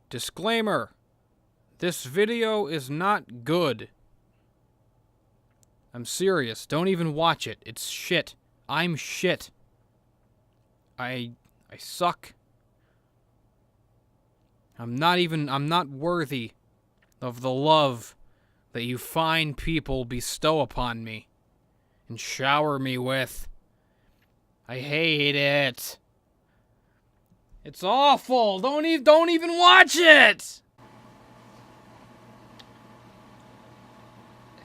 Disclaimer. This video is not good. I'm serious. Don't even watch it. It's shit. I'm shit. I suck. I'm not worthy of the love that you fine people bestow upon me and shower me with. I hate it. It's awful. Don't even watch it.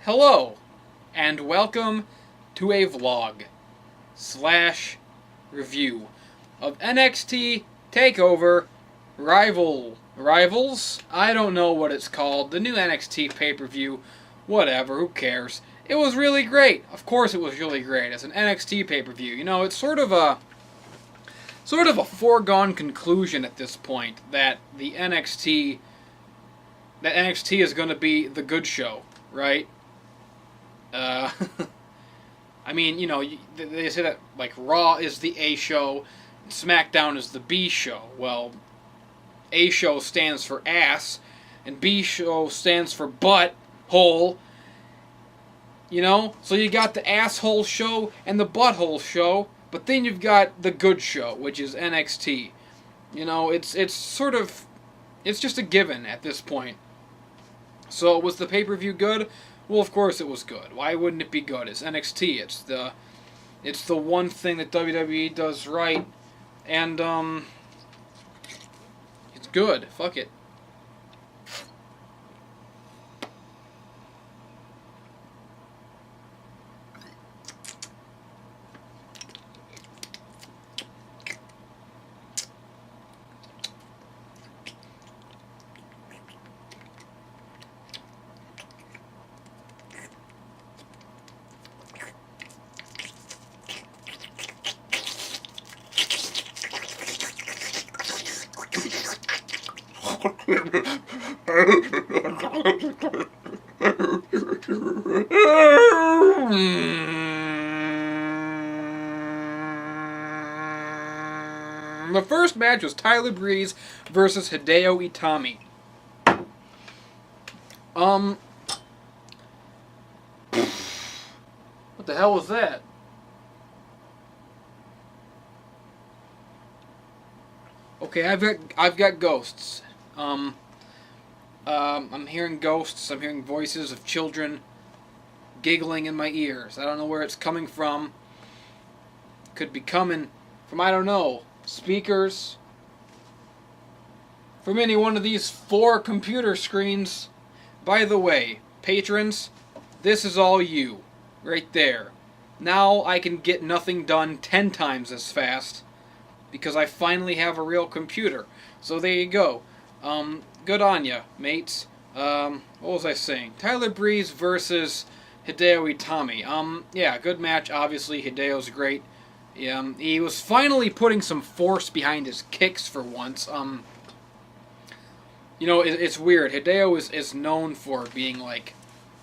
Hello, and welcome to a vlog / review of NXT Takeover Rivals? I don't know what it's called. The new NXT pay-per-view. Whatever, who cares? It was really great. Of course it was really great. It's an NXT pay-per-view. You know, it's sort of a foregone conclusion at this point that NXT is going to be the good show, right? I mean, you know, they say that, like, Raw is the A show, SmackDown is the B show. Well, A show stands for ass, and B show stands for butt hole. You know? So you got the asshole show and the butthole show, but then you've got the good show, which is NXT. You know, it's just a given at this point. So was the pay-per-view good? Well, of course it was good. Why wouldn't it be good? It's NXT. It's the one thing that WWE does right, and it's good. Fuck it. The first match was Tyler Breeze versus Hideo Itami. What the hell was that? Okay, I've got ghosts. I'm hearing ghosts. I'm hearing voices of children giggling in my ears. I don't know where it's coming from. Could be coming from, I don't know, speakers. From any one of these 4 computer screens. By the way, patrons, this is all you. Right there. Now I can get nothing done 10 times as fast because I finally have a real computer. So there you go. Good on ya, mates. What was I saying? Tyler Breeze versus Hideo Itami. Yeah, good match. Obviously, Hideo's great. He was finally putting some force behind his kicks for once. You know, it's weird. Hideo is known for being, like,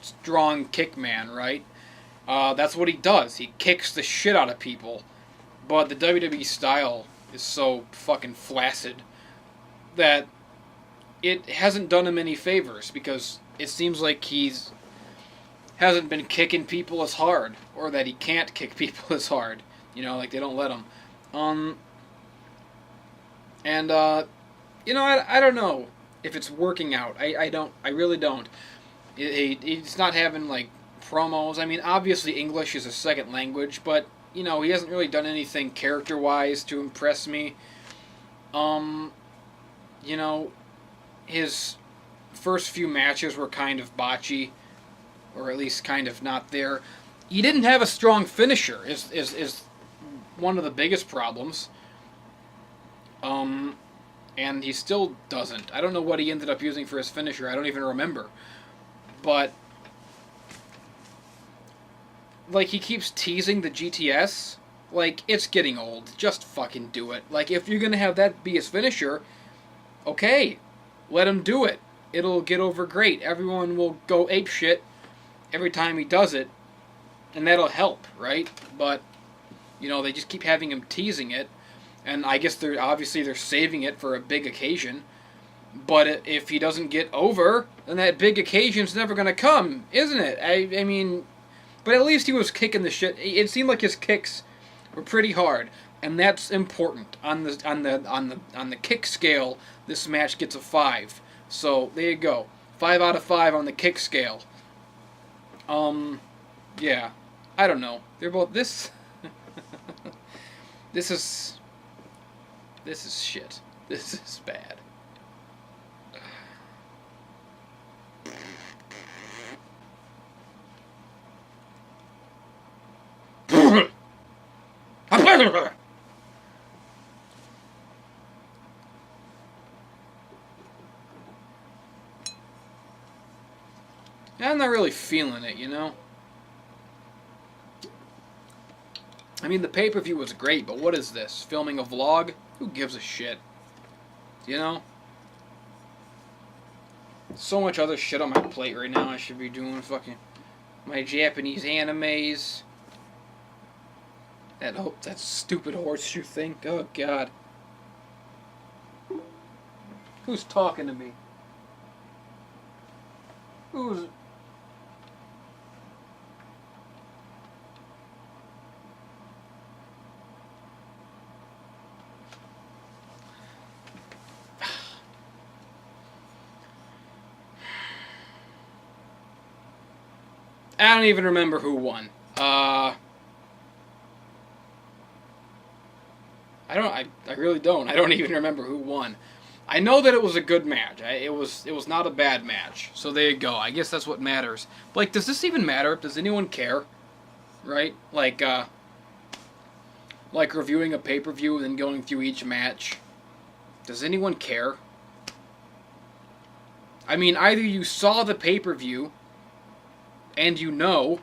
strong kick man, right? That's what he does. He kicks the shit out of people. But the WWE style is so fucking flaccid that it hasn't done him any favors, because it seems like hasn't been kicking people as hard, or that he can't kick people as hard. You know, like they don't let him. You know, I don't know if it's working out. I really don't. He's not having, like, promos. I mean, obviously English is a second language, but, you know, he hasn't really done anything character-wise to impress me. You know, his first few matches were kind of botchy, or at least kind of not there. He didn't have a strong finisher, is one of the biggest problems. And he still doesn't. I don't know what he ended up using for his finisher. I don't even remember. But, like, he keeps teasing the GTS. Like, it's getting old. Just fucking do it. Like, if you're gonna have that be his finisher, okay, let him do it. It'll get over great. Everyone will go apeshit every time he does it, and that'll help, right? But, you know, they just keep having him teasing it, and I guess they're saving it for a big occasion. But if he doesn't get over, then that big occasion's never going to come, isn't it? I mean, but at least he was kicking the shit. It seemed like his kicks were pretty hard, and that's important on the kick scale. This match gets a 5. So there you go, 5 out of 5 on the kick scale. Yeah, I don't know. They're both this. This is shit. This is bad. I'm not really feeling it, you know? I mean, the pay-per-view was great, but what is this? Filming a vlog? Who gives a shit? You know? So much other shit on my plate right now I should be doing. Fucking my Japanese animes. That stupid horseshoe thing. Oh, God. Who's talking to me? Who's... I don't even remember who won. I really don't. I don't even remember who won. I know that it was a good match. It was not a bad match. So there you go. I guess that's what matters. Like, does this even matter? Does anyone care? Right? Like reviewing a pay-per-view and then going through each match. Does anyone care? I mean, either you saw the pay-per-view and you know,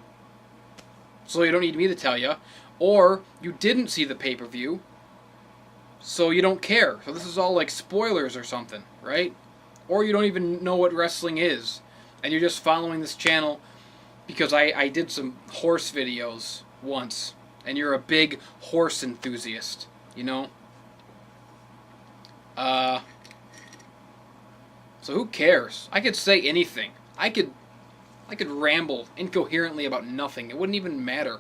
so you don't need me to tell you, or you didn't see the pay-per-view, so you don't care. So this is all like spoilers or something, right? Or you don't even know what wrestling is, and you're just following this channel because I did some horse videos once, and you're a big horse enthusiast, you know? So who cares? I could say anything. I could ramble incoherently about nothing. It wouldn't even matter.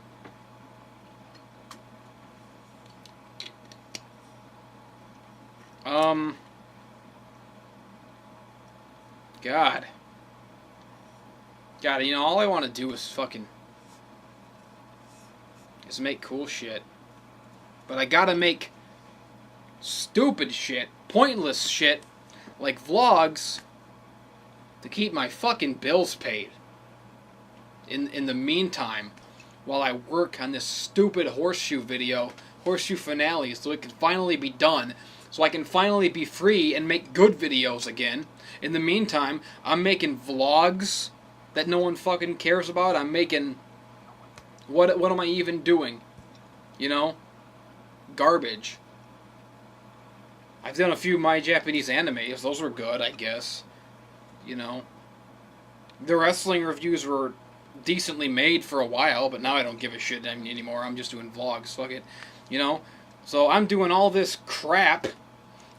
God, you know, all I want to do is make cool shit. But I gotta make stupid shit, pointless shit, like vlogs, to keep my fucking bills paid. In the meantime, while I work on this stupid horseshoe finale, so it can finally be done, so I can finally be free and make good videos again. In the meantime, I'm making vlogs that no one fucking cares about. I'm making... What am I even doing? You know? Garbage. I've done a few My Japanese animes. Those were good, I guess. You know? The wrestling reviews were decently made for a while, but now I don't give a shit anymore. I'm just doing vlogs. Fuck it. You know? So I'm doing all this crap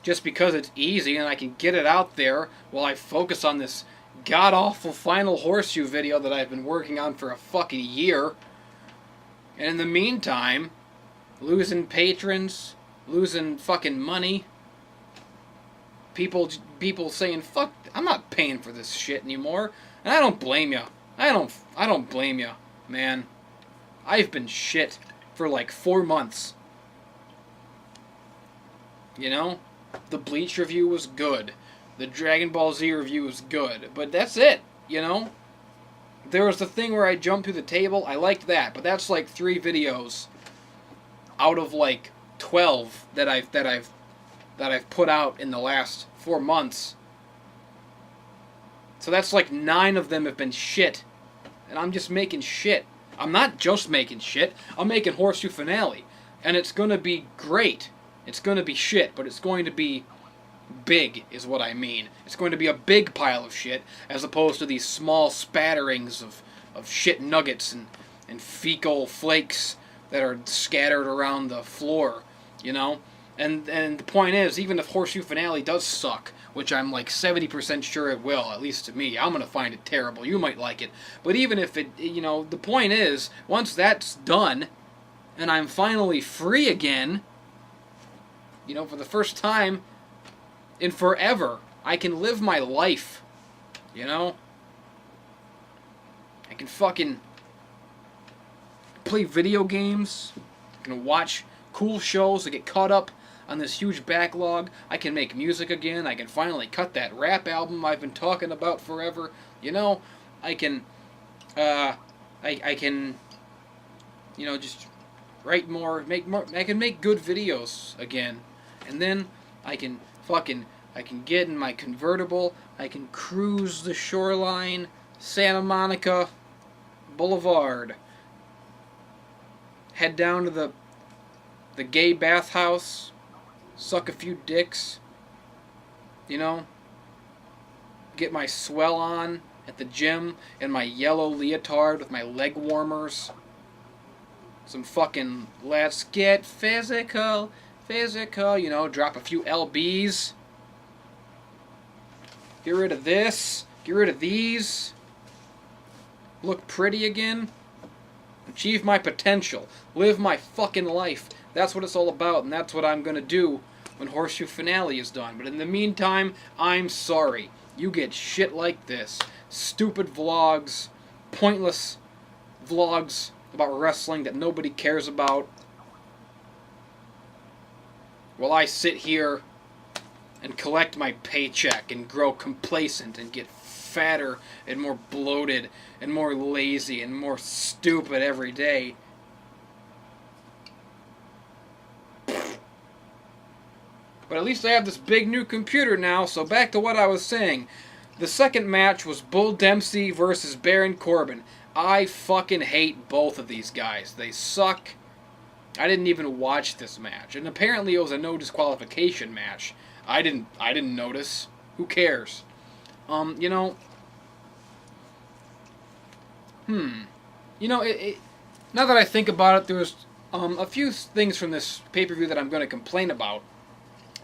just because it's easy and I can get it out there while I focus on this god-awful final horseshoe video that I've been working on for a fucking year. And in the meantime, losing patrons, losing fucking money, people saying, fuck, I'm not paying for this shit anymore. And I don't blame you. I don't blame you, man. I've been shit for like 4 months. You know? The Bleach review was good. The Dragon Ball Z review was good. But that's it, you know? There was the thing where I jumped through the table. I liked that, but that's like 3 videos out of like 12 that I've put out in the last 4 months. So that's like 9 of them have been shit. And I'm just making shit. I'm not just making shit. I'm making Horseshoe Finale. And it's going to be great. It's going to be shit, but it's going to be big, is what I mean. It's going to be a big pile of shit, as opposed to these small spatterings of shit nuggets and fecal flakes that are scattered around the floor, you know? And the point is, even if Horseshoe Finale does suck, which I'm like 70% sure it will, at least to me. I'm going to find it terrible. You might like it. But even if it, the point is, once that's done, and I'm finally free again, for the first time in forever, I can live my life, I can fucking play video games, I can watch cool shows to get caught up on this huge backlog. I can make music again. I can finally cut that rap album I've been talking about forever. I can, I can, just write more, make more. I can make good videos again, and then I can get in my convertible. I can cruise the shoreline, Santa Monica Boulevard. Head down to the gay bathhouse. Suck a few dicks, get my swell on at the gym in my yellow leotard with my leg warmers. Some fucking let's get physical, drop a few LBs. Get rid of this, get rid of these. Look pretty again. Achieve my potential. Live my fucking life. That's what it's all about, and that's what I'm going to do when Horseshoe Finale is done. But in the meantime, I'm sorry. You get shit like this. Stupid vlogs, pointless vlogs about wrestling that nobody cares about. While I sit here and collect my paycheck and grow complacent and get fatter and more bloated and more lazy and more stupid every day. But at least I have this big new computer now, so back to what I was saying. The second match was Bull Dempsey versus Baron Corbin. I fucking hate both of these guys. They suck. I didn't even watch this match. And apparently it was a no disqualification match. I didn't notice. Who cares? Now that I think about it, there's a few things from this pay-per-view that I'm going to complain about.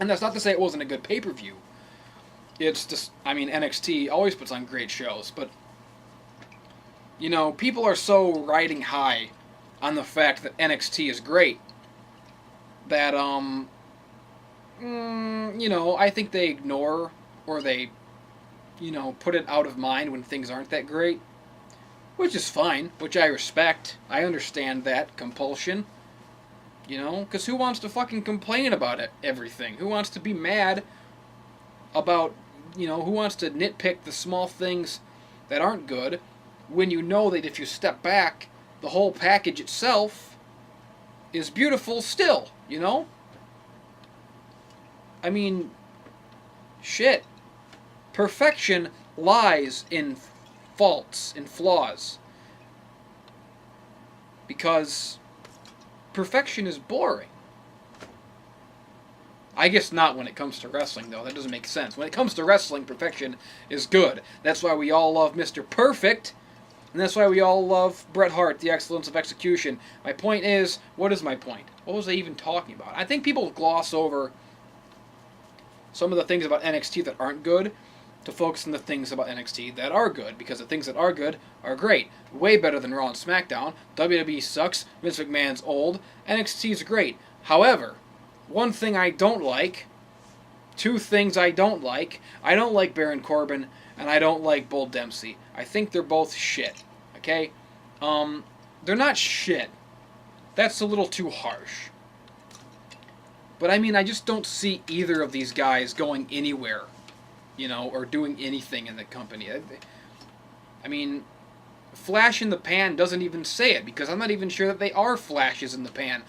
And that's not to say it wasn't a good pay-per-view. It's just, NXT always puts on great shows, but, people are so riding high on the fact that NXT is great that, I think they ignore or they, put it out of mind when things aren't that great, which is fine, which I respect. I understand that compulsion. Because who wants to fucking complain about everything? Who wants to be mad about, who wants to nitpick the small things that aren't good when you know that if you step back, the whole package itself is beautiful still, Shit. Perfection lies in faults, in flaws. Because perfection is boring. I guess not when it comes to wrestling, though. That doesn't make sense. When it comes to wrestling, perfection is good. That's why we all love Mr. Perfect, and that's why we all love Bret Hart, the excellence of execution. My point is, what is my point? What was I even talking about? I think people gloss over some of the things about NXT that aren't good to focus on the things about NXT that are good, because the things that are good are great. Way better than Raw and SmackDown. WWE sucks. Vince McMahon's old. NXT's great. However, one thing I don't like, two things I don't like Baron Corbin, and I don't like Bull Dempsey. I think they're both shit. Okay? They're not shit. That's a little too harsh. But I just don't see either of these guys going anywhere, or doing anything in the company. Flash in the pan doesn't even say it, because I'm not even sure that they are flashes in the pan.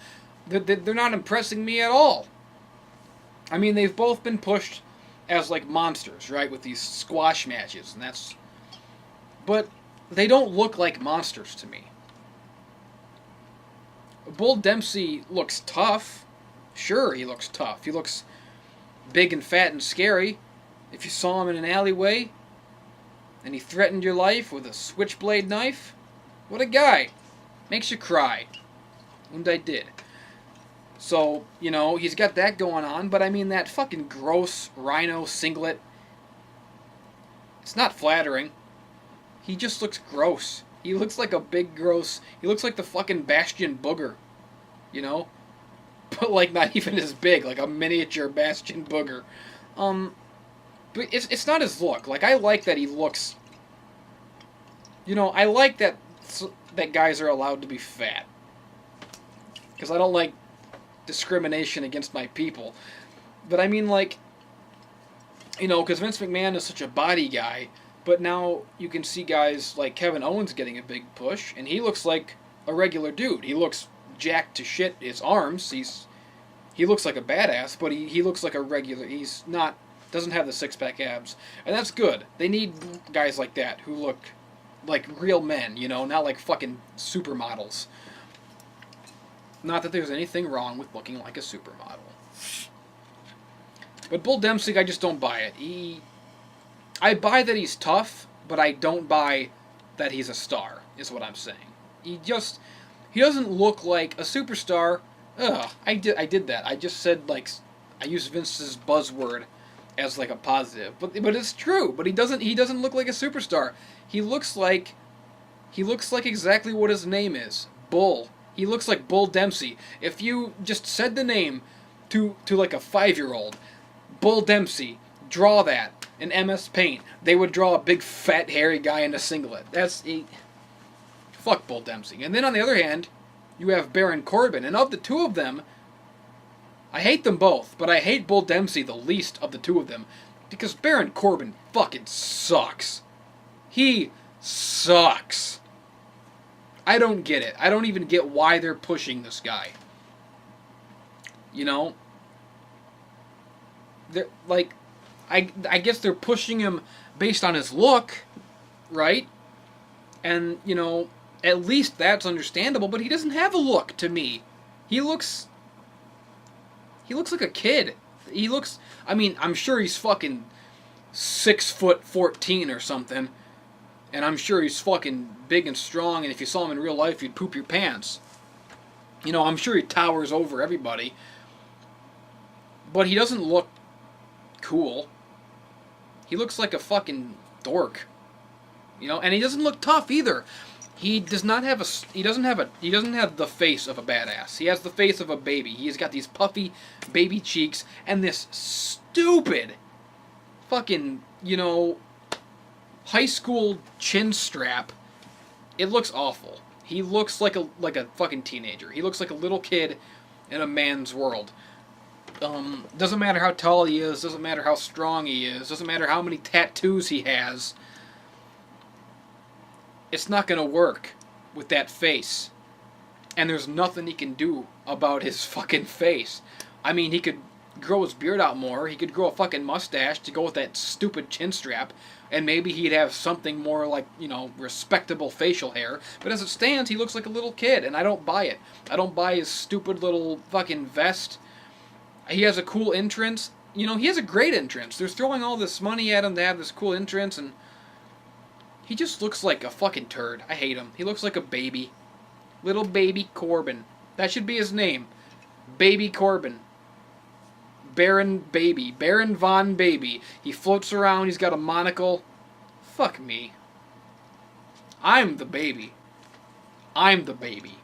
They're not impressing me at all. They've both been pushed as, like, monsters, right, with these squash matches, and that's... But they don't look like monsters to me. Bull Dempsey looks tough. Sure, he looks tough. He looks big and fat and scary. If you saw him in an alleyway and he threatened your life with a switchblade knife, what a guy. Makes you cry. And I did. So, he's got that going on, but that fucking gross rhino singlet It's not flattering. He just looks gross. He looks like a big gross. He looks like the fucking Bastion Booger, you know, but like not even as big, like a miniature Bastion Booger. But it's not his look. Like I like that he looks. You know, I like that guys are allowed to be fat. Because I don't like discrimination against my people. But I mean, like, you know, because Vince McMahon is such a body guy, but now you can see guys like Kevin Owens getting a big push, and he looks like a regular dude. He looks jacked to shit. His arms, he looks like a badass, but he looks like a regular. He's not, doesn't have the six-pack abs. And that's good. They need guys like that who look like real men, you know, not like fucking supermodels. Not that there's anything wrong with looking like a supermodel. But Bull Dempsey, I just don't buy it. I buy that he's tough, but I don't buy that he's a star, is what I'm saying. He doesn't look like a superstar. Ugh, I did that. I just said, like, I used Vince's buzzword as like a positive. But it's true, but he doesn't look like a superstar. He looks like exactly what his name is. Bull. He looks like Bull Dempsey. If you just said the name to like a 5-year-old, Bull Dempsey, draw that in MS Paint, they would draw a big fat hairy guy in a singlet. Fuck Bull Dempsey. And then on the other hand, you have Baron Corbin, and of the two of them, I hate them both, but I hate Bull Dempsey the least of the two of them, because Baron Corbin fucking sucks. He sucks. I don't get it. I don't even get why they're pushing this guy. You know? They're like, I guess they're pushing him based on his look, right? And, you know, at least that's understandable, but he doesn't have a look to me. He looks like a kid. I mean, I'm sure he's fucking 6'14" or something. And I'm sure he's fucking big and strong, and if you saw him in real life, you'd poop your pants. You know, I'm sure he towers over everybody. But he doesn't look cool. He looks like a fucking dork. You know, and he doesn't look tough either. He doesn't have the face of a badass. He has the face of a baby. He's got these puffy baby cheeks and this stupid fucking, you know, high school chin strap. It looks awful. He looks like a fucking teenager. He looks like a little kid in a man's world. Doesn't matter how tall he is, doesn't matter how strong he is, doesn't matter how many tattoos he has. It's not gonna work with that face. And there's nothing he can do about his fucking face. I mean, he could grow his beard out more, he could grow a fucking mustache to go with that stupid chin strap, and maybe he'd have something more like, you know, respectable facial hair. But as it stands, he looks like a little kid, and I don't buy it. I don't buy his stupid little fucking vest. He has a cool entrance. You know, he has a great entrance. They're throwing all this money at him to have this cool entrance, and he just looks like a fucking turd. I hate him. He looks like a baby. Little baby Corbin. That should be his name. Baby Corbin. Baron Baby. Baron Von Baby. He floats around. He's got a monocle. Fuck me. I'm the baby. I'm the baby.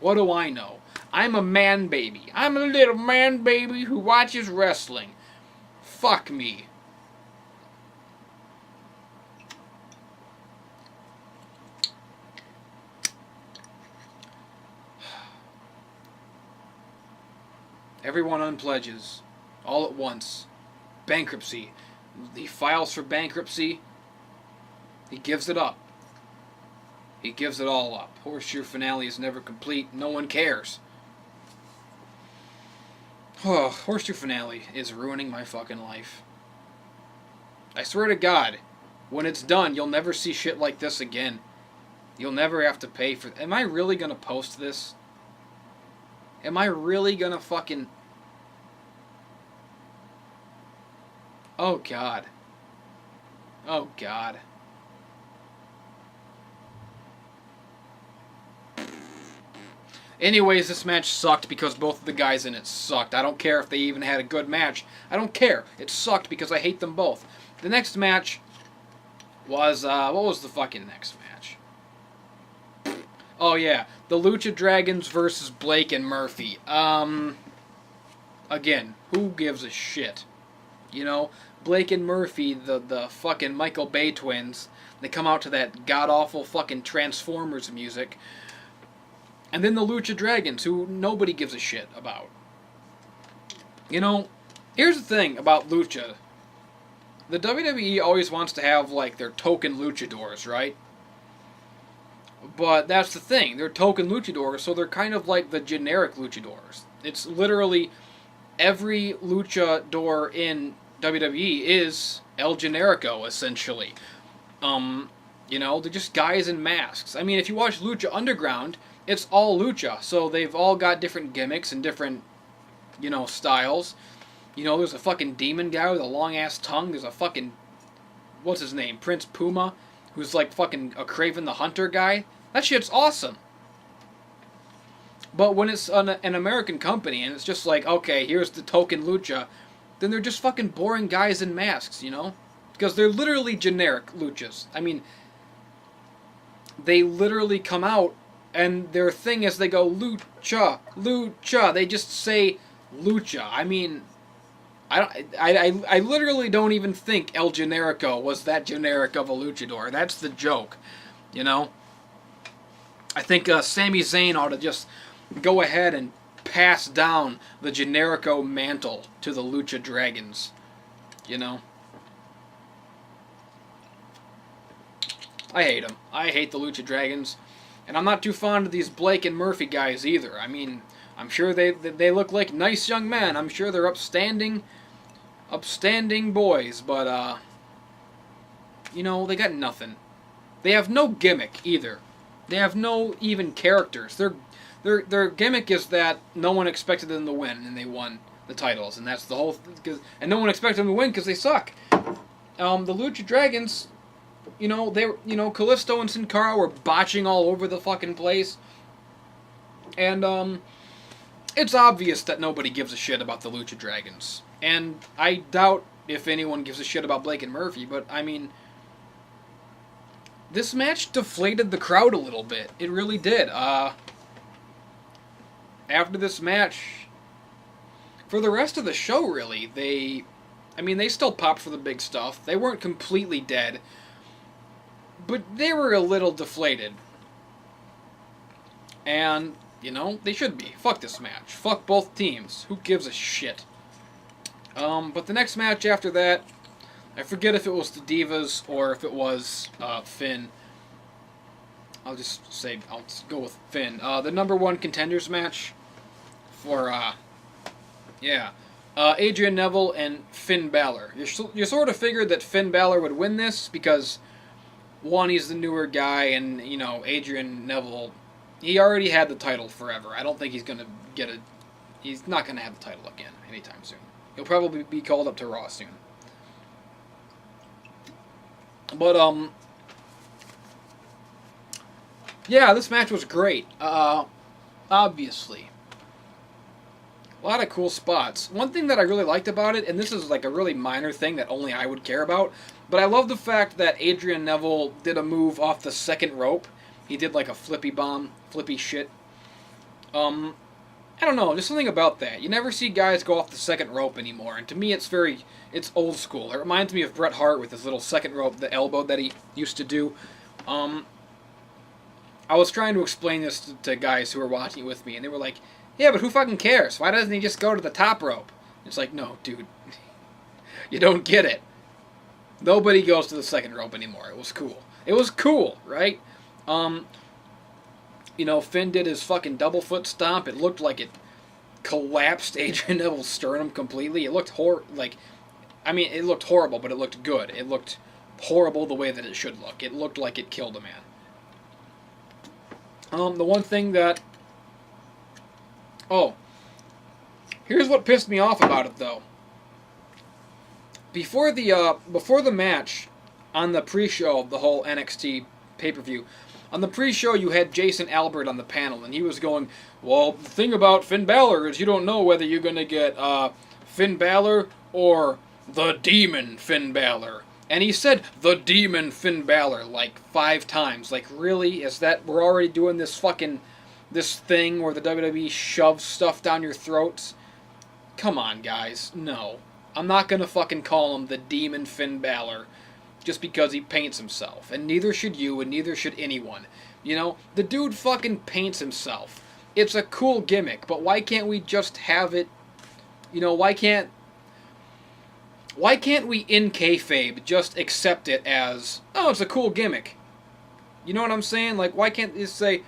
What do I know? I'm a man baby. I'm a little man baby who watches wrestling. Fuck me. Everyone unpledges. All at once. Bankruptcy. He files for bankruptcy. He gives it up. He gives it all up. Horseshoe finale is never complete. No one cares. Oh, Horseshoe finale is ruining my fucking life. I swear to God, when it's done, you'll never see shit like this again. You'll never have to pay for... Am I really gonna post this? Am I really gonna fucking... Oh, God. Oh, God. Anyways, this match sucked because both of the guys in it sucked. I don't care if they even had a good match. I don't care. It sucked because I hate them both. The next match was, what was the fucking next match? Oh yeah, the Lucha Dragons versus Blake and Murphy. Again, who gives a shit? You know, Blake and Murphy, the fucking Michael Bay twins, they come out to that god-awful fucking Transformers music. And then the Lucha Dragons, who nobody gives a shit about. You know, here's the thing about Lucha. The WWE always wants to have, like, their token luchadors, right? But that's the thing. They're token luchadors, so they're kind of like the generic luchadors. It's literally every luchador in WWE is El Generico, essentially. You know, they're just guys in masks. I mean, if you watch Lucha Underground, it's all lucha, so they've all got different gimmicks and different, you know, styles. You know, there's a fucking demon guy with a long-ass tongue. There's a fucking, what's his name, Prince Puma, who's like fucking a Kraven the Hunter guy. That shit's awesome. But when it's an American company and it's just like, okay, here's the token lucha, then they're just fucking boring guys in masks, you know? Because they're literally generic luchas. I mean, they literally come out and their thing is they go, lucha, lucha. They just say lucha. I mean, I literally don't even think El Generico was that generic of a luchador. That's the joke, you know? I think Sami Zayn ought to just go ahead and pass down the Generico mantle to the Lucha Dragons, you know? I hate them. I hate the Lucha Dragons. And I'm not too fond of these Blake and Murphy guys either. I mean, I'm sure they look like nice young men. I'm sure they're upstanding boys. But, you know, they got nothing. They have no gimmick either. They have no even characters. Their gimmick is that no one expected them to win, and they won the titles. And that's the whole... And no one expected them to win because they suck. The Lucha Dragons... You know, Kalisto and Sin Cara were botching all over the fucking place. And, it's obvious that nobody gives a shit about the Lucha Dragons. And I doubt if anyone gives a shit about Blake and Murphy, but, I mean, this match deflated the crowd a little bit. It really did. After this match, for the rest of the show, really, they still popped for the big stuff. They weren't completely dead. But they were a little deflated. And, you know, they should be. Fuck this match. Fuck both teams. Who gives a shit? But the next match after that, I forget if it was the Divas or if it was Finn. I'll just go with Finn. The number one contenders match for, Adrian Neville and Finn Balor. You sort of figured that Finn Balor would win this because... One, he's the newer guy, and, you know, Adrian Neville, he already had the title forever. I don't think he's going to get it. He's not going to have the title again anytime soon. He'll probably be called up to Raw soon. But, yeah, this match was great. Obviously. A lot of cool spots. One thing that I really liked about it, and this is like a really minor thing that only I would care about, but I love the fact that Adrian Neville did a move off the second rope. He did like a flippy bomb, flippy shit. I don't know, just something about that. You never see guys go off the second rope anymore, and to me it's old school. It reminds me of Bret Hart with his little second rope, the elbow that he used to do. I was trying to explain this to guys who were watching it with me, and they were like, yeah, but who fucking cares? Why doesn't he just go to the top rope? It's like, no, dude. You don't get it. Nobody goes to the second rope anymore. It was cool. It was cool, right? You know, Finn did his fucking double foot stomp. It looked like it collapsed Adrian Neville's sternum completely. It looked it looked horrible, but it looked good. It looked horrible the way that it should look. It looked like it killed a man. The one thing that... Oh. Here's what pissed me off about it, though. Before the match, on the pre-show of the whole NXT pay-per-view, on the pre-show you had Jason Albert on the panel, and he was going, well, the thing about Finn Balor is you don't know whether you're going to get Finn Balor or the Demon Finn Balor. And he said the demon Finn Balor like 5 times. Like, really? Is that we're already doing this fucking this thing where the WWE shoves stuff down your throats? Come on, guys. No. I'm not gonna fucking call him the demon Finn Balor just because he paints himself. And neither should you, and neither should anyone. You know, the dude fucking paints himself. It's a cool gimmick, but why can't we just have it? You know, why can't we in kayfabe just accept it as, oh, it's a cool gimmick? You know what I'm saying? Like, why can't they say,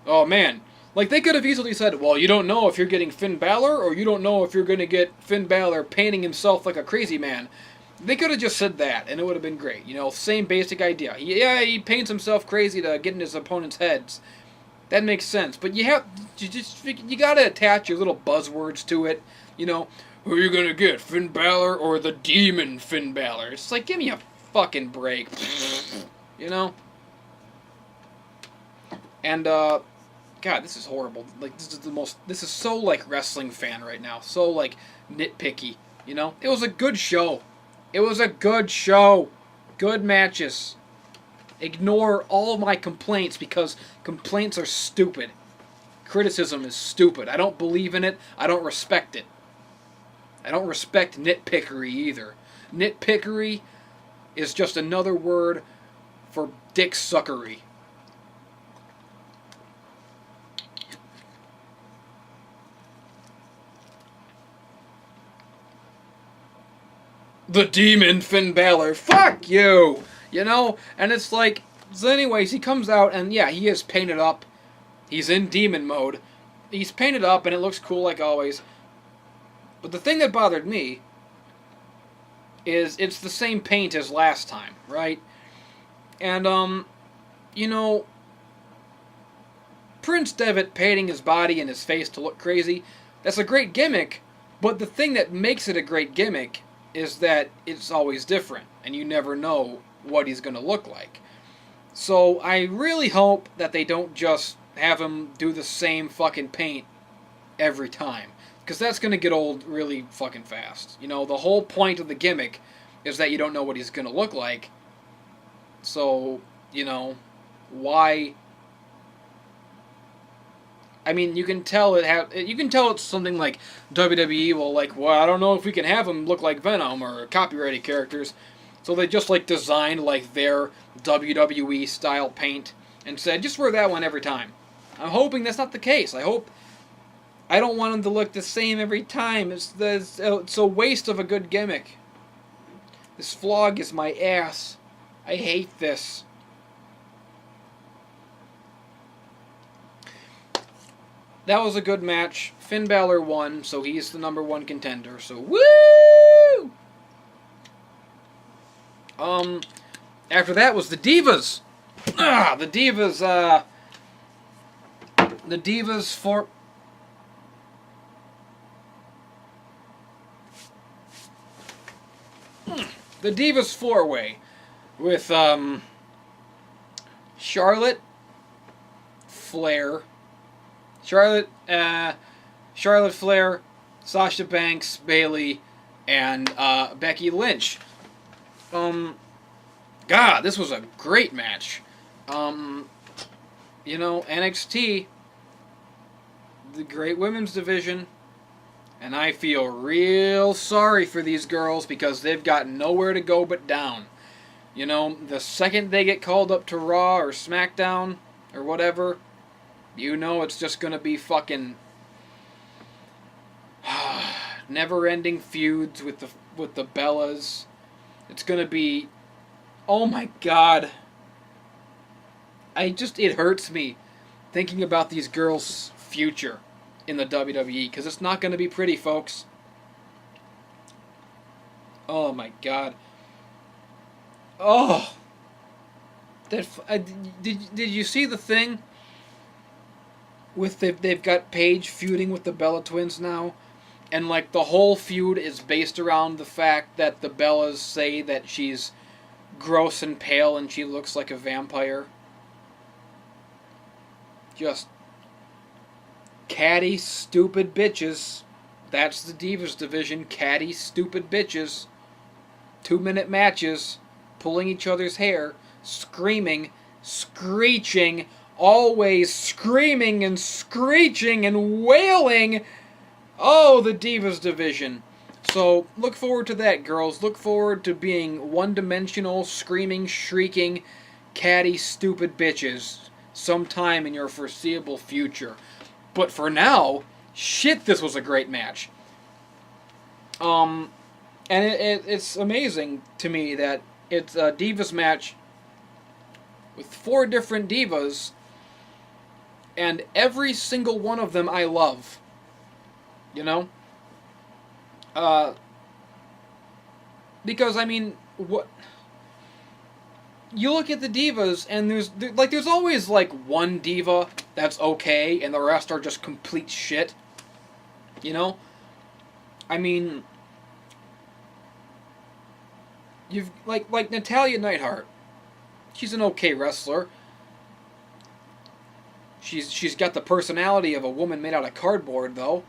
oh man, like they could have easily said, well, you don't know if you're getting Finn Balor, or you don't know if you're going to get Finn Balor painting himself like a crazy man. They could have just said that, and it would have been great. You know, same basic idea. He paints himself crazy to get in his opponent's heads. That makes sense. But you gotta attach your little buzzwords to it. You know, who are you gonna get, Finn Balor or the demon Finn Balor? It's like, give me a fucking break. You know? And, God, this is horrible. Like, this is so, like, wrestling fan right now. So, like, nitpicky. You know? It was a good show. It was a good show. Good matches. Ignore all my complaints because complaints are stupid. Criticism is stupid. I don't believe in it. I don't respect it. I don't respect nitpickery either. Nitpickery is just another word for dick suckery. The demon Finn Balor. Fuck you! You know? And it's like, so anyways, he comes out and yeah, he is painted up. He's in demon mode. He's painted up and it looks cool like always. But the thing that bothered me is it's the same paint as last time, right? And, you know, Prince Devitt painting his body and his face to look crazy, that's a great gimmick, but the thing that makes it a great gimmick is that it's always different, and you never know what he's going to look like. So I really hope that they don't just have him do the same fucking paint every time, because that's going to get old really fucking fast. You know, the whole point of the gimmick is that you don't know what he's going to look like. So, you know, why? I mean, you can tell it's something like WWE will like, well, I don't know if we can have him look like Venom or copyrighted characters. So they just like designed like their WWE style paint and said, just wear that one every time. I'm hoping that's not the case. I don't want him to look the same every time. It's a waste of a good gimmick. This vlog is my ass. I hate this. That was a good match. Finn Balor won, so he's the #1 contender. So woo! After that was the Divas. The Divas for the Divas 4-way with Charlotte Flair, Sasha Banks, Bayley, and Becky Lynch. God, this was a great match. You know, NXT, the great women's division, and I feel real sorry for these girls because they've got nowhere to go but down. You know, the second they get called up to Raw or SmackDown or whatever, you know it's just gonna be fucking never-ending feuds with the Bellas. It's gonna be, oh my God. It hurts me thinking about these girls' future in the WWE because it's not gonna be pretty, folks. Oh my God. Oh. Did you see the thing? They've got Paige feuding with the Bella Twins now, and like the whole feud is based around the fact that the Bellas say that she's gross and pale and she looks like a vampire. Just catty, stupid bitches. That's the Divas division. Catty, stupid bitches. 2-minute matches. pulling each other's hair, screaming, screeching, always screaming and screeching and wailing. Oh, the Divas division. So look forward to that, girls. Look forward to being one-dimensional, screaming, shrieking, catty, stupid bitches sometime in your foreseeable future. But for now, shit, this was a great match. And it's amazing to me that it's a Divas match with 4 different divas, and every single one of them I love. You know? Because, I mean, what... You look at the divas, and there's always, like, one diva that's okay, and the rest are just complete shit. You know? I mean... You've, like Natalya Neidhart. She's an okay wrestler. She's got the personality of a woman made out of cardboard, though.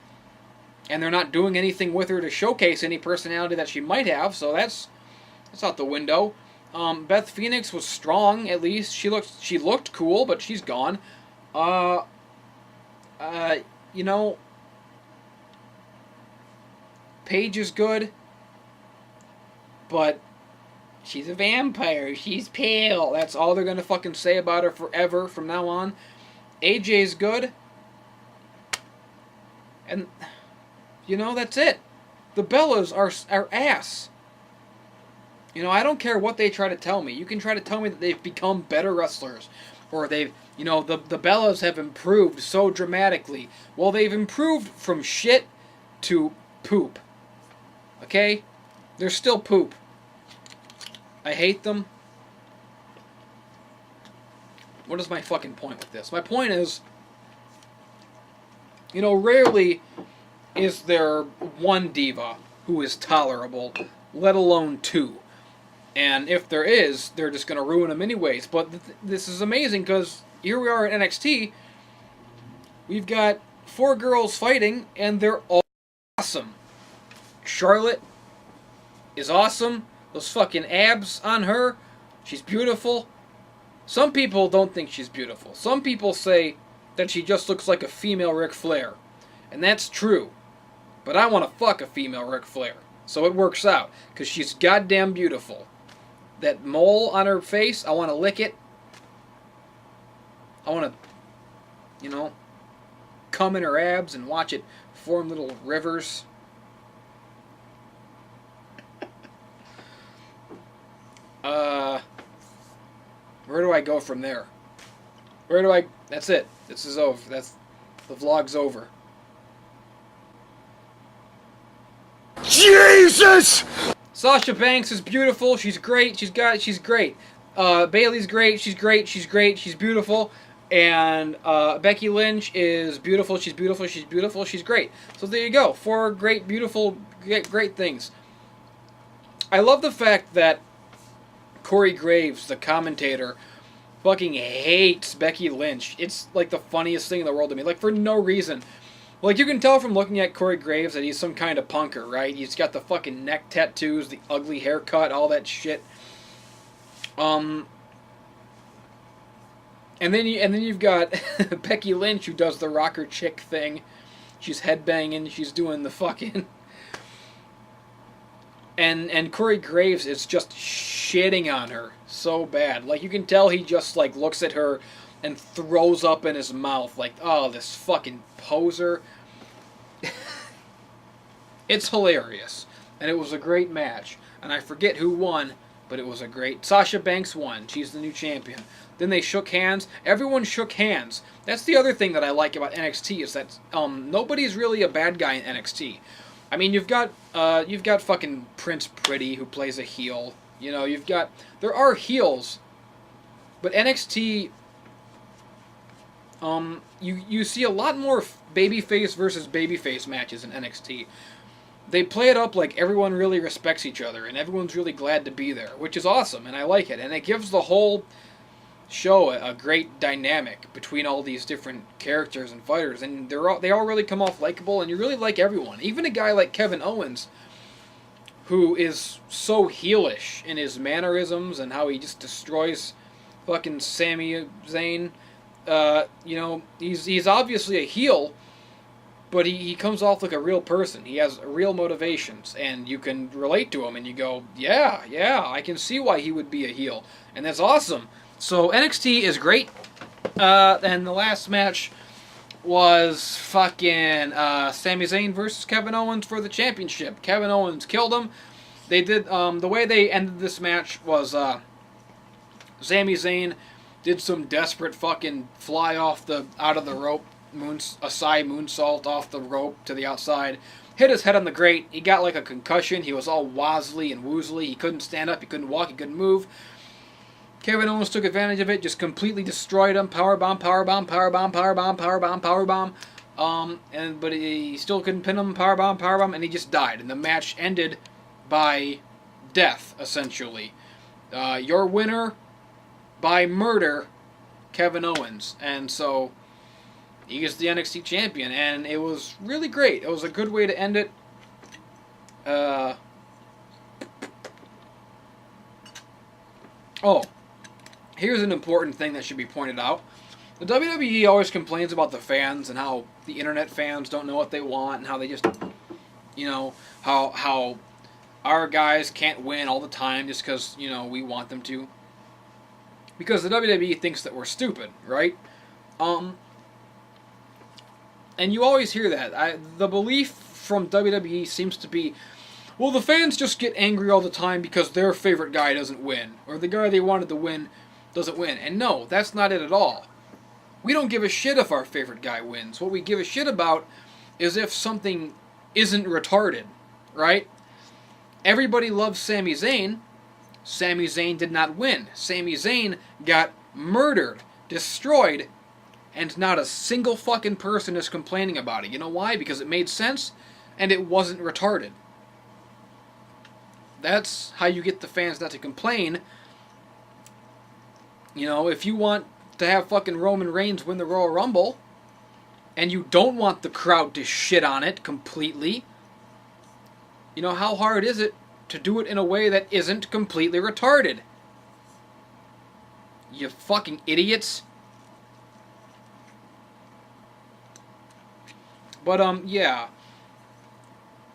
And they're not doing anything with her to showcase any personality that she might have, so that's out the window. Beth Phoenix was strong, at least. She looked cool, but she's gone. You know, Paige is good, but she's a vampire. She's pale. That's all they're gonna fucking say about her forever from now on. AJ's good. And, you know, that's it. The Bellas are ass. You know, I don't care what they try to tell me. You can try to tell me that they've become better wrestlers. Or they've, you know, the Bellas have improved so dramatically. Well, they've improved from shit to poop. Okay? They're still poop. I hate them. What is my fucking point with this? My point is, you know, rarely is there one diva who is tolerable, let alone 2. And if there is, they're just going to ruin them anyways. But this is amazing because here we are at NXT. We've got 4 girls fighting, and they're all awesome. Charlotte is awesome. Those fucking abs on her. She's beautiful. Some people don't think she's beautiful. Some people say that she just looks like a female Ric Flair. And that's true. But I want to fuck a female Ric Flair. So it works out. Because she's goddamn beautiful. That mole on her face, I want to lick it. I want to, you know, come in her abs and watch it form little rivers. Where do I go from there? That's it. This is over. The vlog's over. Jesus! Sasha Banks is beautiful. She's great. She's great. Bayley's great. She's great. She's beautiful. And Becky Lynch is beautiful. She's great. So there you go. 4 great, beautiful, great things. I love the fact that Corey Graves, the commentator, fucking hates Becky Lynch. It's like the funniest thing in the world to me. Like, for no reason. Like, you can tell from looking at Corey Graves that he's some kind of punker, right? He's got the fucking neck tattoos, the ugly haircut, all that shit. And then you've got Becky Lynch, who does the rocker chick thing. She's headbanging, she's doing the fucking... And Corey Graves is just shitting on her so bad. Like, you can tell he just, like, looks at her and throws up in his mouth. Like, oh, this fucking poser. It's hilarious. And it was a great match. And I forget who won, but it was a great... Sasha Banks won. She's the new champion. Then they shook hands. Everyone shook hands. That's the other thing that I like about NXT, is that nobody's really a bad guy in NXT. I mean, you've got fucking Prince Pretty, who plays a heel. You know, there are heels, but NXT, you see a lot more babyface versus babyface matches in NXT. They play it up like everyone really respects each other, and everyone's really glad to be there, which is awesome, and I like it. And it gives the whole show a great dynamic between all these different characters and fighters, and they all really come off likable, and you really like everyone. Even a guy like Kevin Owens, who is so heelish in his mannerisms and how he just destroys fucking Sami Zayn. You know, he's obviously a heel, but he comes off like a real person. He has real motivations, and you can relate to him, and you go, yeah, I can see why he would be a heel, and that's awesome. So NXT is great, and the last match was fucking Sami Zayn versus Kevin Owens for the championship. Kevin Owens killed him. They did, the way they ended this match was, Sami Zayn did some desperate fucking fly out of the rope, a side moonsault off the rope to the outside, hit his head on the grate. He got like a concussion. He was all wozzly and woozly. He couldn't stand up. He couldn't walk. He couldn't move. Kevin Owens took advantage of it, just completely destroyed him. Powerbomb. But he still couldn't pin him. Powerbomb, and he just died. And the match ended by death, essentially. Your winner by murder, Kevin Owens. And so he is the NXT champion, and it was really great. It was a good way to end it. Here's an important thing that should be pointed out. The WWE always complains about the fans and how the internet fans don't know what they want and how they just, you know, how our guys can't win all the time just because, you know, we want them to. Because the WWE thinks that we're stupid, right? And you always hear that. The belief from WWE seems to be, well, the fans just get angry all the time because their favorite guy doesn't win, or the guy they wanted to win doesn't win. And no, that's not it at all. We don't give a shit if our favorite guy wins. What we give a shit about is if something isn't retarded, right? Everybody loves Sami Zayn. Sami Zayn did not win. Sami Zayn got murdered, destroyed, and not a single fucking person is complaining about it. You know why? Because it made sense, and it wasn't retarded. That's how you get the fans not to complain. You know, if you want to have fucking Roman Reigns win the Royal Rumble, and you don't want the crowd to shit on it completely, you know, how hard is it to do it in a way that isn't completely retarded? You fucking idiots. But, yeah.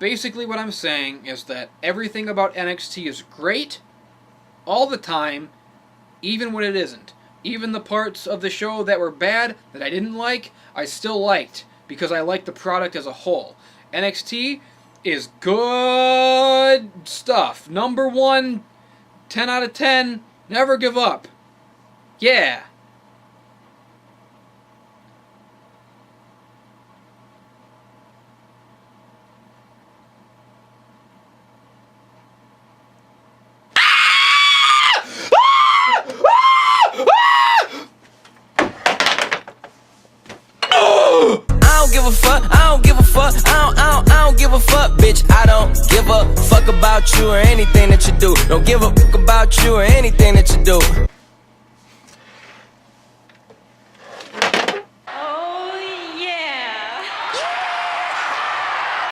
Basically what I'm saying is that everything about NXT is great, all the time, even when it isn't. Even the parts of the show that were bad, that I didn't like, I still liked, because I liked the product as a whole. NXT is good stuff. Number 1, 10 out of 10, never give up. Yeah. I don't give a fuck, bitch. I don't give a fuck about you or anything that you do. Don't give a fuck about you or anything that you do.